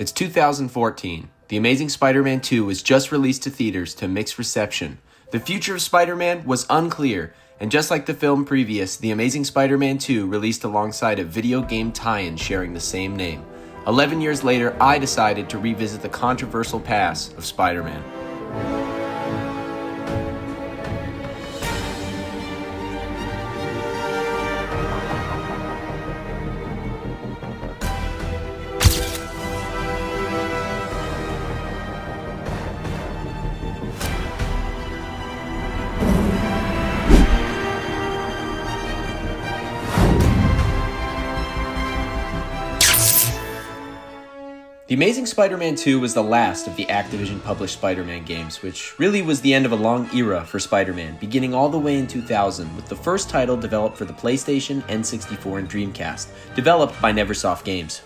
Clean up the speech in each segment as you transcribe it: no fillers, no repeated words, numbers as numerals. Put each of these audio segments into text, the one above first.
It's 2014. The Amazing Spider-Man 2 was just released to theaters to mixed reception. The future of Spider-Man was unclear, and just like the film previous, The Amazing Spider-Man 2 released alongside a video game tie-in sharing the same name. 11 years later, I decided to revisit the controversial past of Spider-Man. The Amazing Spider-Man 2 was the last of the Activision published Spider-Man games, which really was the end of a long era for Spider-Man, beginning all the way in 2000 with the first title developed for the PlayStation, N64, and Dreamcast, developed by Neversoft Games.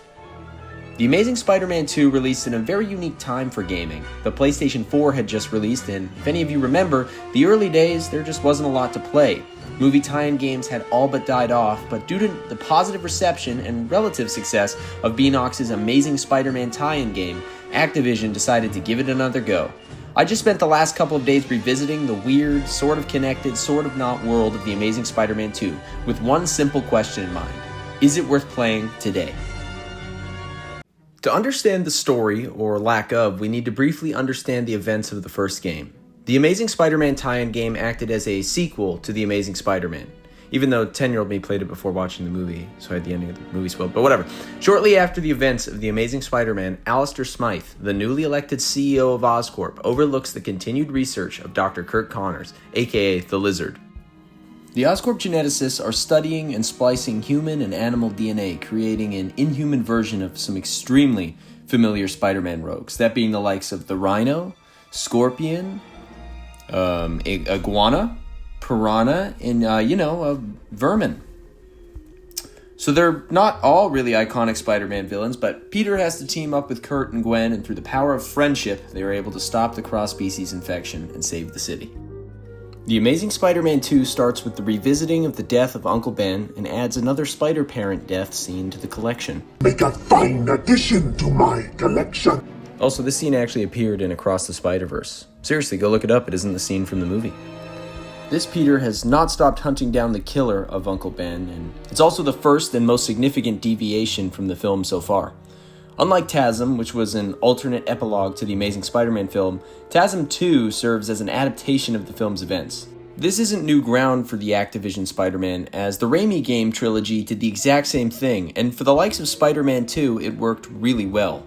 The Amazing Spider-Man 2 released in a very unique time for gaming. The PlayStation 4 had just released, and if any of you remember, the early days there just wasn't a lot to play. Movie tie-in games had all but died off, but due to the positive reception and relative success of Beanox's Amazing Spider-Man tie-in game, Activision decided to give it another go. I just spent the last couple of days revisiting the weird, sort of connected, sort of not world of The Amazing Spider-Man 2, with one simple question in mind. Is it worth playing today? To understand the story, or lack of, we need to briefly understand the events of the first game. The Amazing Spider-Man tie-in game acted as a sequel to The Amazing Spider-Man, even though 10-year-old me played it before watching the movie, so I had the ending of the movie spoiled, but whatever. Shortly after the events of The Amazing Spider-Man, Alistair Smythe, the newly elected CEO of Oscorp, overlooks the continued research of Dr. Kurt Connors, aka the Lizard. The Oscorp geneticists are studying and splicing human and animal DNA, creating an inhuman version of some extremely familiar Spider-Man rogues, that being the likes of the Rhino, Scorpion, iguana, piranha, and, vermin. So they're not all really iconic Spider-Man villains, but Peter has to team up with Kurt and Gwen, and through the power of friendship, they are able to stop the cross-species infection and save the city. The Amazing Spider-Man 2 starts with the revisiting of the death of Uncle Ben and adds another Spider-Parent death scene to the collection. Make a fine addition to my collection. Also, this scene actually appeared in Across the Spider-Verse. Seriously, go look it up, it isn't the scene from the movie. This Peter has not stopped hunting down the killer of Uncle Ben, and it's also the first and most significant deviation from the film so far. Unlike TASM, which was an alternate epilogue to the Amazing Spider-Man film, TASM 2 serves as an adaptation of the film's events. This isn't new ground for the Activision Spider-Man, as the Raimi game trilogy did the exact same thing, and for the likes of Spider-Man 2, it worked really well.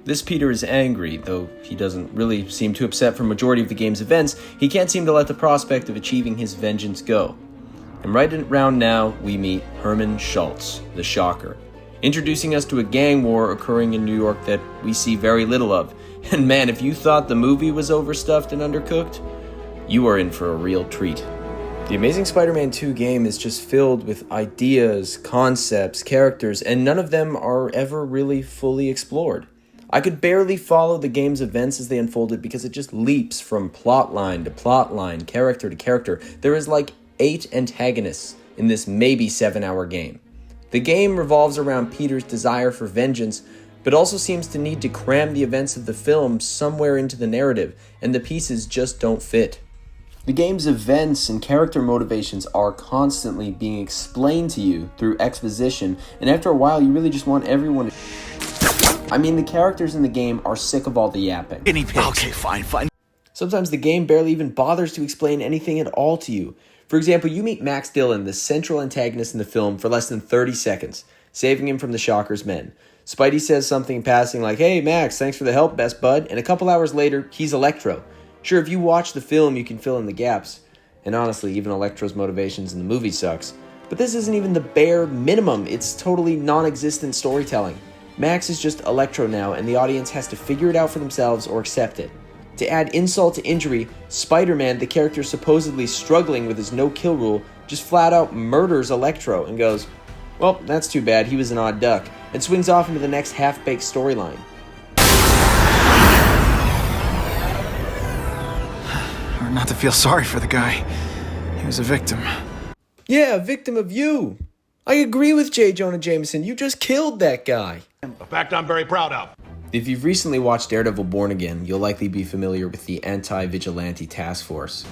This Peter is angry, though he doesn't really seem too upset for the majority of the game's events. He can't seem to let the prospect of achieving his vengeance go. And right around now, we meet Herman Schultz, the Shocker, introducing us to a gang war occurring in New York that we see very little of. And man, if you thought the movie was overstuffed and undercooked, you are in for a real treat. The Amazing Spider-Man 2 game is just filled with ideas, concepts, characters, and none of them are ever really fully explored. I could barely follow the game's events as they unfolded because it just leaps from plot line to plot line, character to character. There is like 8 antagonists in this maybe 7-hour game. The game revolves around Peter's desire for vengeance, but also seems to need to cram the events of the film somewhere into the narrative, and the pieces just don't fit. The game's events and character motivations are constantly being explained to you through exposition, and after a while you really just want everyone to... the characters in the game are sick of all the yapping. Okay, fine. Sometimes the game barely even bothers to explain anything at all to you. For example, you meet Max Dillon, the central antagonist in the film, for less than 30 seconds, saving him from the Shocker's men. Spidey says something in passing like, "Hey Max, thanks for the help, best bud," and a couple hours later, he's Electro. Sure, if you watch the film, you can fill in the gaps. And honestly, even Electro's motivations in the movie sucks. But this isn't even the bare minimum, it's totally non-existent storytelling. Max is just Electro now, and the audience has to figure it out for themselves or accept it. To add insult to injury, Spider-Man, the character supposedly struggling with his no-kill rule, just flat out murders Electro and goes, "Well, that's too bad, he was an odd duck," and swings off into the next half-baked storyline. Or not to feel sorry for the guy. He was a victim. Yeah, a victim of you. I agree with J. Jonah Jameson. You just killed that guy. A fact I'm very proud of. If you've recently watched Daredevil Born Again, you'll likely be familiar with the Anti-Vigilante Task Force.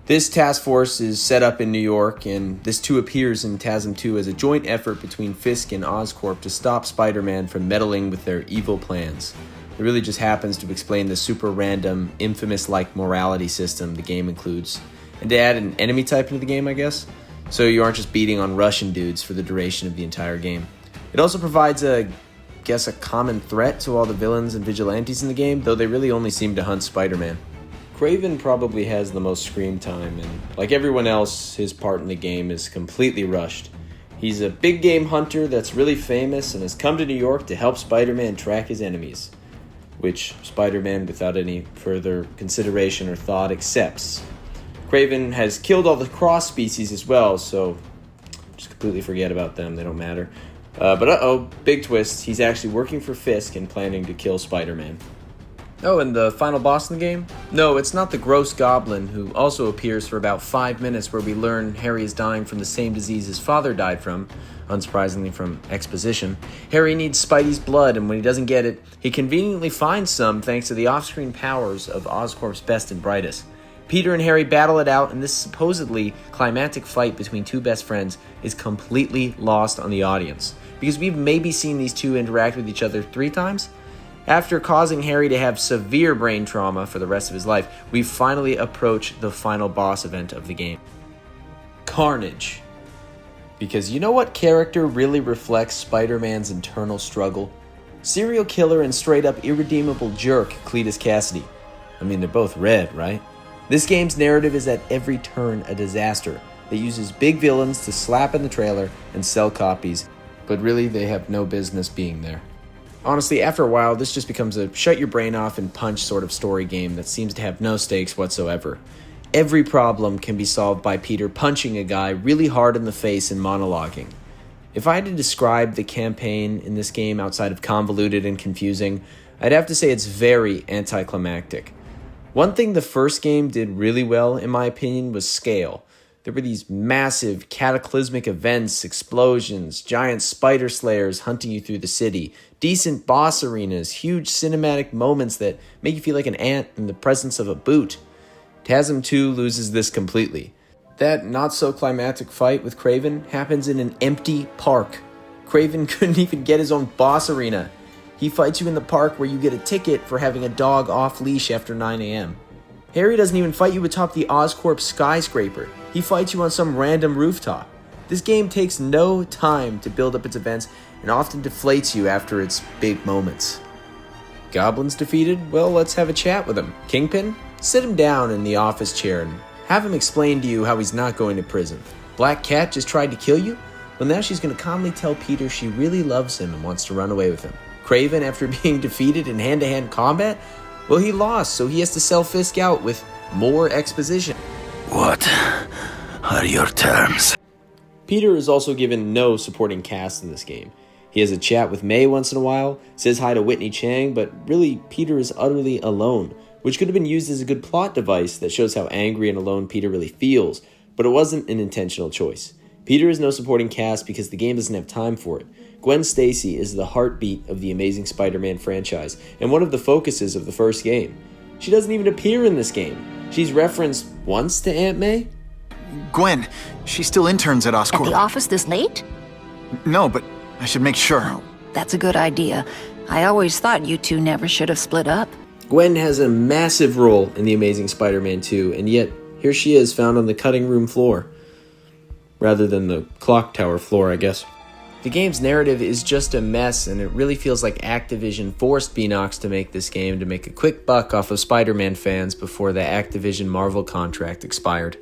This task force is set up in New York, and this too appears in TASM 2 as a joint effort between Fisk and Oscorp to stop Spider-Man from meddling with their evil plans. It really just happens to explain the super random, infamous-like morality system the game includes, and to add an enemy type into the game, I guess, so you aren't just beating on Russian dudes for the duration of the entire game. It also provides a common threat to all the villains and vigilantes in the game, though they really only seem to hunt Spider-Man. Kraven probably has the most screen time, and like everyone else, his part in the game is completely rushed. He's a big game hunter that's really famous and has come to New York to help Spider-Man track his enemies, which Spider-Man, without any further consideration or thought, accepts. Kraven has killed all the cross species as well, so just completely forget about them, they don't matter. But big twist, he's actually working for Fisk and planning to kill Spider-Man. Oh, and the final boss in the game? No, it's not the gross goblin, who also appears for about 5 minutes, where we learn Harry is dying from the same disease his father died from, unsurprisingly from exposition. Harry needs Spidey's blood, and when he doesn't get it, he conveniently finds some thanks to the off-screen powers of Oscorp's best and brightest. Peter and Harry battle it out, and this supposedly climactic fight between two best friends is completely lost on the audience, because we've maybe seen these two interact with each other 3 times? After causing Harry to have severe brain trauma for the rest of his life, we finally approach the final boss event of the game. Carnage. Because you know what character really reflects Spider-Man's internal struggle? Serial killer and straight-up irredeemable jerk Cletus Cassidy. I mean, they're both red, right? This game's narrative is at every turn a disaster that uses big villains to slap in the trailer and sell copies, but really they have no business being there. Honestly, after a while, this just becomes a shut your brain off and punch sort of story game that seems to have no stakes whatsoever. Every problem can be solved by Peter punching a guy really hard in the face and monologuing. If I had to describe the campaign in this game outside of convoluted and confusing, I'd have to say it's very anticlimactic. One thing the first game did really well, in my opinion, was scale. There were these massive, cataclysmic events, explosions, giant spider slayers hunting you through the city, decent boss arenas, huge cinematic moments that make you feel like an ant in the presence of a boot. TASM 2 loses this completely. That not-so-climactic fight with Kraven happens in an empty park. Kraven couldn't even get his own boss arena. He fights you in the park where you get a ticket for having a dog off-leash after 9 a.m. Harry doesn't even fight you atop the Oscorp skyscraper. He fights you on some random rooftop. This game takes no time to build up its events and often deflates you after its big moments. Goblin's defeated? Well, let's have a chat with him. Kingpin? Sit him down in the office chair and have him explain to you how he's not going to prison. Black Cat just tried to kill you? Well, now she's going to calmly tell Peter she really loves him and wants to run away with him. Kraven, after being defeated in hand-to-hand combat? Well, he lost, so he has to sell Fisk out with more exposition. What are your terms? Peter is also given no supporting cast in this game. He has a chat with May once in a while, says hi to Whitney Chang, but really, Peter is utterly alone, which could have been used as a good plot device that shows how angry and alone Peter really feels, but it wasn't an intentional choice. Peter has no supporting cast because the game doesn't have time for it. Gwen Stacy is the heartbeat of the Amazing Spider-Man franchise, and one of the focuses of the first game. She doesn't even appear in this game. She's referenced once to Aunt May? Gwen, she still interns at Oscorp. At the office this late? No, but I should make sure. That's a good idea. I always thought you two never should have split up. Gwen has a massive role in The Amazing Spider-Man 2, and yet here she is found on the cutting room floor. Rather than the clock tower floor, I guess. The game's narrative is just a mess, and it really feels like Activision forced Beanox to make this game to make a quick buck off of Spider-Man fans before the Activision Marvel contract expired.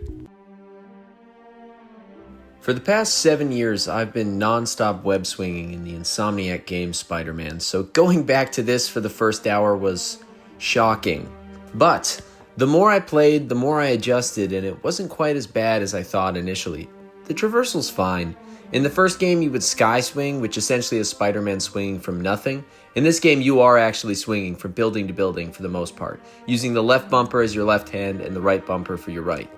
For the past 7 years, I've been non-stop web-swinging in the Insomniac game Spider-Man, so going back to this for the first hour was shocking. But the more I played, the more I adjusted, and it wasn't quite as bad as I thought initially. The traversal's fine. In the first game, you would sky swing, which essentially is Spider-Man swinging from nothing. In this game, you are actually swinging from building to building for the most part, using the left bumper as your left hand and the right bumper for your right.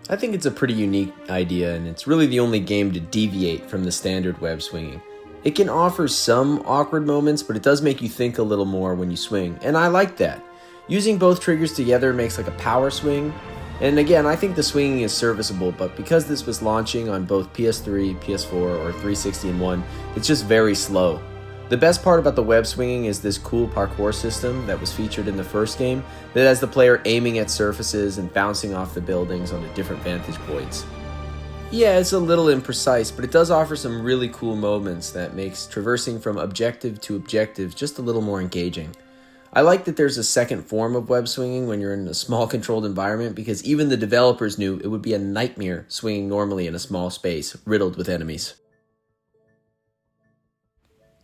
I think it's a pretty unique idea, and it's really the only game to deviate from the standard web swinging. It can offer some awkward moments, but it does make you think a little more when you swing, and I like that. Using both triggers together makes like a power swing, and again, I think the swinging is serviceable, but because this was launching on both PS3, PS4, or 360 in one, it's just very slow. The best part about the web swinging is this cool parkour system that was featured in the first game that has the player aiming at surfaces and bouncing off the buildings onto different vantage points. Yeah, it's a little imprecise, but it does offer some really cool moments that makes traversing from objective to objective just a little more engaging. I like that there's a second form of web swinging when you're in a small controlled environment because even the developers knew it would be a nightmare swinging normally in a small space riddled with enemies.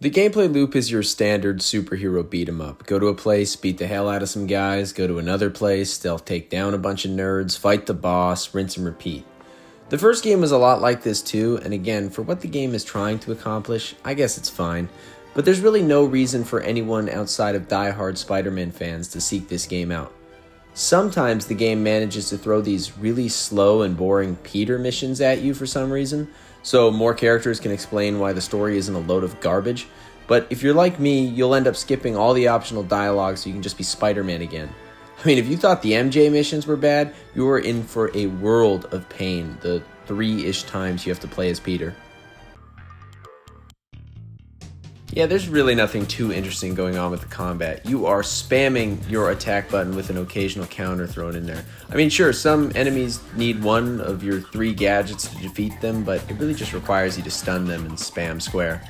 The gameplay loop is your standard superhero beat 'em up. Go to a place, beat the hell out of some guys, go to another place, stealth take down a bunch of nerds, fight the boss, rinse and repeat. The first game was a lot like this too, and again, for what the game is trying to accomplish, I guess it's fine. But there's really no reason for anyone outside of die-hard Spider-Man fans to seek this game out. Sometimes the game manages to throw these really slow and boring Peter missions at you for some reason, so more characters can explain why the story isn't a load of garbage. But if you're like me, you'll end up skipping all the optional dialogue so you can just be Spider-Man again. I mean, if you thought the MJ missions were bad, you were in for a world of pain the 3-ish times you have to play as Peter. Yeah, there's really nothing too interesting going on with the combat. You are spamming your attack button with an occasional counter thrown in there. I mean, sure, some enemies need one of your 3 gadgets to defeat them, but it really just requires you to stun them and spam square.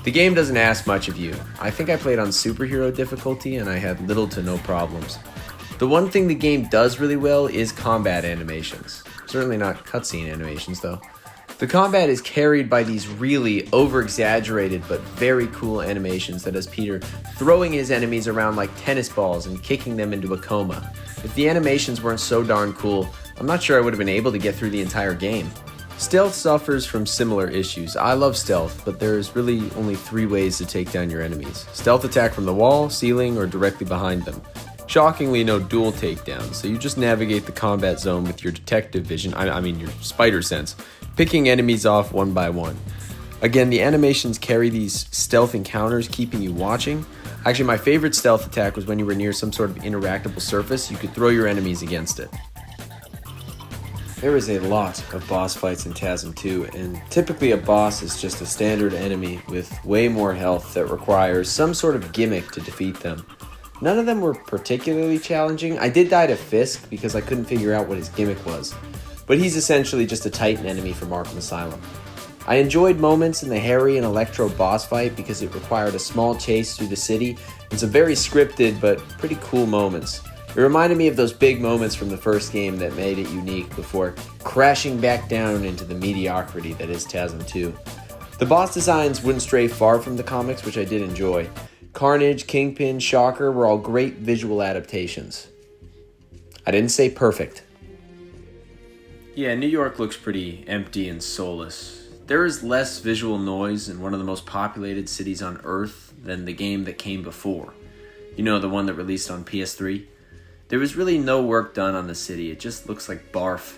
The game doesn't ask much of you. I think I played on superhero difficulty and I had little to no problems. The one thing the game does really well is combat animations. Certainly not cutscene animations though. The combat is carried by these really over-exaggerated but very cool animations that has Peter throwing his enemies around like tennis balls and kicking them into a coma. If the animations weren't so darn cool, I'm not sure I would have been able to get through the entire game. Stealth suffers from similar issues. I love stealth, but there's really only 3 ways to take down your enemies. Stealth attack from the wall, ceiling, or directly behind them. Shockingly, no dual takedowns, so you just navigate the combat zone with your detective vision, I mean your spider sense, picking enemies off one by one. Again, the animations carry these stealth encounters, keeping you watching. Actually, my favorite stealth attack was when you were near some sort of interactable surface, you could throw your enemies against it. There is a lot of boss fights in TASM 2, and typically a boss is just a standard enemy with way more health that requires some sort of gimmick to defeat them. None of them were particularly challenging. I did die to Fisk because I couldn't figure out what his gimmick was, but he's essentially just a Titan enemy from Arkham Asylum. I enjoyed moments in the Harry and Electro boss fight because it required a small chase through the city and some very scripted but pretty cool moments. It reminded me of those big moments from the first game that made it unique before crashing back down into the mediocrity that is TASM 2. The boss designs wouldn't stray far from the comics, which I did enjoy. Carnage, Kingpin, Shocker were all great visual adaptations. I didn't say perfect. Yeah, New York looks pretty empty and soulless. There is less visual noise in one of the most populated cities on Earth than the game that came before. You know, the one that released on PS3? There was really no work done on the city, it just looks like barf.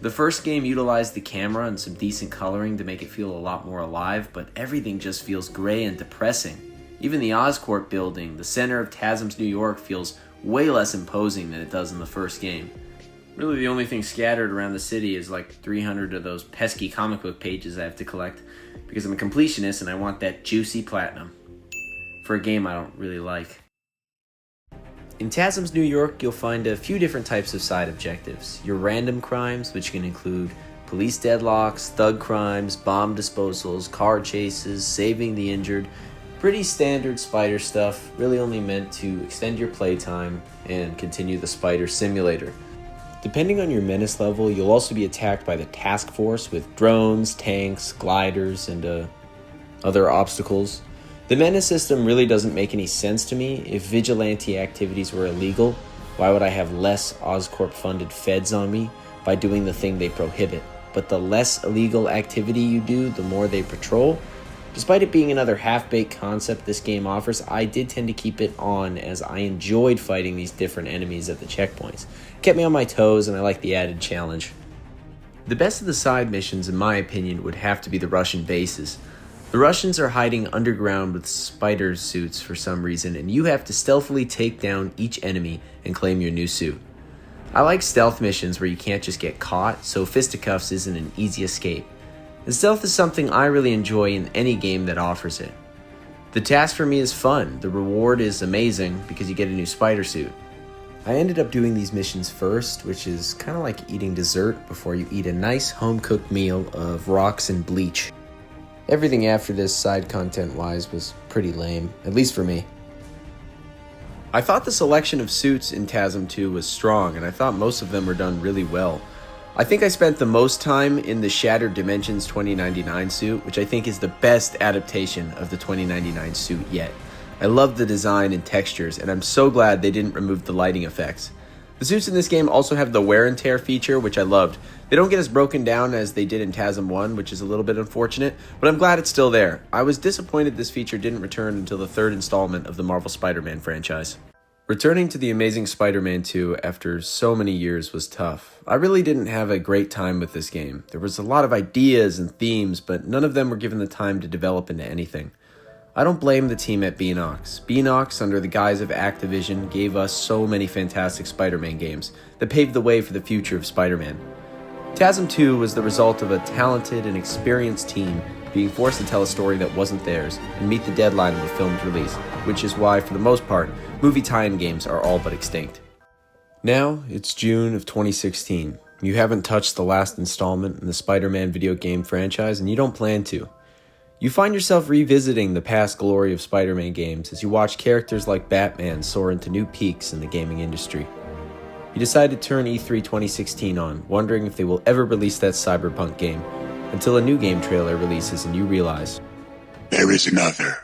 The first game utilized the camera and some decent coloring to make it feel a lot more alive, but everything just feels gray and depressing. Even the Oscorp building, the center of TASM's New York, feels way less imposing than it does in the first game. Really the only thing scattered around the city is like 300 of those pesky comic book pages I have to collect, because I'm a completionist and I want that juicy platinum. For a game I don't really like. In TASM's New York, you'll find a few different types of side objectives. Your random crimes, which can include police deadlocks, thug crimes, bomb disposals, car chases, saving the injured. Pretty standard Spider stuff, really only meant to extend your playtime and continue the Spider simulator. Depending on your menace level, you'll also be attacked by the task force with drones, tanks, gliders, and other obstacles. The menace system really doesn't make any sense to me. If vigilante activities were illegal, why would I have less Oscorp-funded feds on me by doing the thing they prohibit? But the less illegal activity you do, the more they patrol. Despite it being another half-baked concept this game offers, I did tend to keep it on as I enjoyed fighting these different enemies at the checkpoints. It kept me on my toes and I liked the added challenge. The best of the side missions, in my opinion, would have to be the Russian bases. The Russians are hiding underground with spider suits for some reason, and you have to stealthily take down each enemy and claim your new suit. I like stealth missions where you can't just get caught, so fisticuffs isn't an easy escape. And stealth is something I really enjoy in any game that offers it. The task for me is fun, the reward is amazing because you get a new spider suit. I ended up doing these missions first, which is kind of like eating dessert before you eat a nice home-cooked meal of rocks and bleach. Everything after this, side content-wise, was pretty lame, at least for me. I thought the selection of suits in TASM 2 was strong, and I thought most of them were done really well. I think I spent the most time in the Shattered Dimensions 2099 suit, which I think is the best adaptation of the 2099 suit yet. I love the design and textures, and I'm so glad they didn't remove the lighting effects. The suits in this game also have the wear and tear feature, which I loved. They don't get as broken down as they did in TASM 1, which is a little bit unfortunate, but I'm glad it's still there. I was disappointed this feature didn't return until the third installment of the Marvel Spider-Man franchise. Returning to the Amazing Spider-Man 2 after so many years was tough. I really didn't have a great time with this game. There was a lot of ideas and themes, but none of them were given the time to develop into anything. I don't blame the team at Beanox. Beanox, under the guise of Activision, gave us so many fantastic Spider-Man games that paved the way for the future of Spider-Man. TASM 2 was the result of a talented and experienced team being forced to tell a story that wasn't theirs and meet the deadline of the film's release, which is why, for the most part, movie tie-in games are all but extinct. Now, it's June of 2016. You haven't touched the last installment in the Spider-Man video game franchise, and you don't plan to. You find yourself revisiting the past glory of Spider-Man games as you watch characters like Batman soar into new peaks in the gaming industry. You decide to turn E3 2016 on, wondering if they will ever release that Cyberpunk game, until a new game trailer releases and you realize, There is another